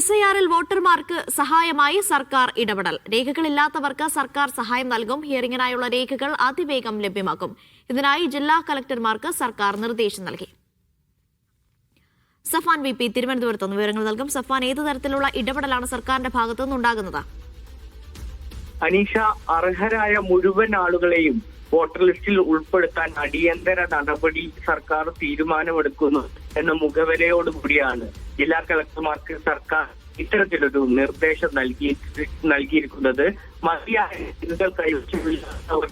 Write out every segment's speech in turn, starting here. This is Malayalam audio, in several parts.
SIR-ൽ വോട്ടർമാർക്ക് സഹായമായി സർക്കാർ ഇടപെടൽ. രേഖകളില്ലാത്തവർക്ക് സർക്കാർ സഹായം നൽകും. ഹിയറിംഗിനായുള്ള രേഖകൾ അതിവേഗം ലഭ്യമാക്കും. ഇതിനായി ജില്ലാ കളക്ടർമാർക്ക് സർക്കാർ നിർദ്ദേശം നൽകി. സഫാൻ VP തിരുവനന്തപുരത്ത് നിന്ന് വിവരങ്ങൾ നൽകും. സഫാൻ, ഏതു തരത്തിലുള്ള ഇടപെടലാണ് സർക്കാരിന്റെ ഭാഗത്തു നിന്നുണ്ടാകുന്നത്? അനീഷ, അർഹരായ മുഴുവൻ ആളുകളെയും വോട്ടർ ലിസ്റ്റിൽ ഉൾപ്പെടുത്താൻ അടിയന്തര നടപടി സർക്കാർ തീരുമാനമെടുക്കുന്നു എന്ന മുഖവരയോടുകൂടിയാണ് ജില്ലാ കളക്ടർമാർക്ക് സർക്കാർ ഇത്തരത്തിലൊരു നിർദ്ദേശം നൽകിയിരിക്കുന്നത്. മതിയായ രേഖകൾ കൈവശമില്ലാത്തവർ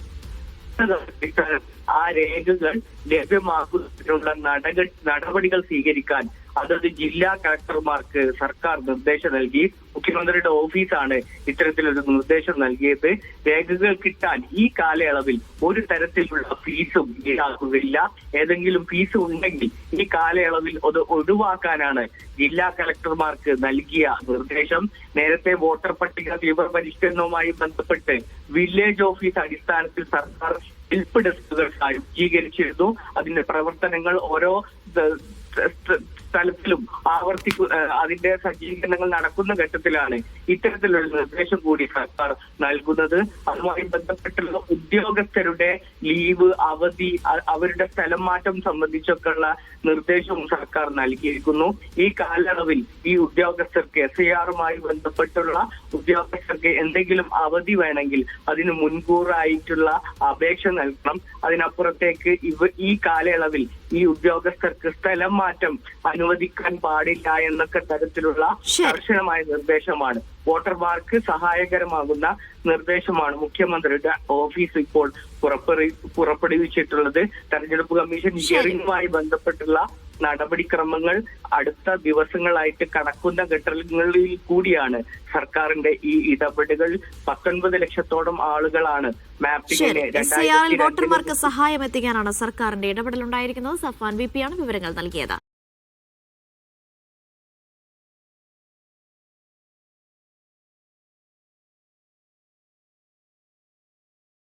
ആ രേഖകൾ ലഭ്യമാക്കുന്നതിനുള്ള നടപടികൾ സ്വീകരിക്കാൻ അതത് ജില്ലാ കളക്ടർമാർക്ക് സർക്കാർ നിർദ്ദേശം നൽകി. മുഖ്യമന്ത്രിയുടെ ഓഫീസാണ് ഇത്തരത്തിലൊരു നിർദ്ദേശം നൽകിയത്. രേഖകൾ കിട്ടാൻ ഈ കാലയളവിൽ ഒരു തരത്തിലുള്ള ഫീസും ഈടാക്കുകയില്ല. ഏതെങ്കിലും ഫീസ് ഉണ്ടെങ്കിൽ ഈ കാലയളവിൽ അത് ഒഴിവാക്കാനാണ് ജില്ലാ കളക്ടർമാർക്ക് നൽകിയ നിർദ്ദേശം. നേരത്തെ വോട്ടർ പട്ടിക തീവ്ര പരിഷ്കരണവുമായി ബന്ധപ്പെട്ട് വില്ലേജ് ഓഫീസ് അടിസ്ഥാനത്തിൽ സർക്കാർ ഹെൽപ്പ് ഡെസ്കുകൾ സജ്ജീകരിച്ചിരുന്നു. അതിന്റെ പ്രവർത്തനങ്ങൾ ഓരോ സ്ഥലത്തിലും അതിന്റെ സജ്ജീകരണങ്ങൾ നടക്കുന്ന ഘട്ടത്തിലാണ് ഇത്തരത്തിലുള്ള നിർദ്ദേശം കൂടി സർക്കാർ നൽകുന്നത്. അതുമായി ബന്ധപ്പെട്ടുള്ള ഉദ്യോഗസ്ഥരുടെ ലീവ്, അവധി, അവരുടെ സ്ഥലം മാറ്റം സംബന്ധിച്ചൊക്കെയുള്ള നിർദ്ദേശവും സർക്കാർ നൽകിയിരിക്കുന്നു. ഈ കാലയളവിൽ ഈ ഉദ്യോഗസ്ഥർക്ക് SIR-മായി ബന്ധപ്പെട്ടുള്ള ഉദ്യോഗസ്ഥർക്ക് എന്തെങ്കിലും അവധി വേണമെങ്കിൽ അതിന് മുൻകൂറായിട്ടുള്ള അപേക്ഷ നൽകണം. അതിനപ്പുറത്തേക്ക് ഈ കാലയളവിൽ ഈ ഉദ്യോഗസ്ഥർക്ക് സ്ഥലം മാറ്റം അനുവദിക്കാൻ പാടില്ല എന്നൊക്കെ തരത്തിലുള്ള കർശനമായ നിർദ്ദേശമാണ്, വോട്ടർമാർക്ക് സഹായകരമാകുന്ന നിർദ്ദേശമാണ് മുഖ്യമന്ത്രിയുടെ ഓഫീസ് ഇപ്പോൾ പുറപ്പെടുവിച്ചിട്ടുള്ളത്. തെരഞ്ഞെടുപ്പ് കമ്മീഷൻ ഹിയറിംഗുമായി ബന്ധപ്പെട്ടുള്ള നടപടിക്രമങ്ങൾ അടുത്ത ദിവസങ്ങളായിട്ട് കടക്കുന്ന ഘട്ടങ്ങളിൽ കൂടിയാണ് സർക്കാരിന്റെ ഈ ഇടപെടലുകൾ. 19 ലക്ഷത്തോളം ആളുകളാണ് മാപ്പിങ്ങിന് SIR-ൽ വോട്ടർമാർക്ക് സഹായം എത്തിക്കാനാണ് സർക്കാരിന്റെ ഇടപെടൽ ഉണ്ടായിരിക്കുന്നത്. സഫാൻ VP ആണ് വിവരങ്ങൾ നൽകിയത്.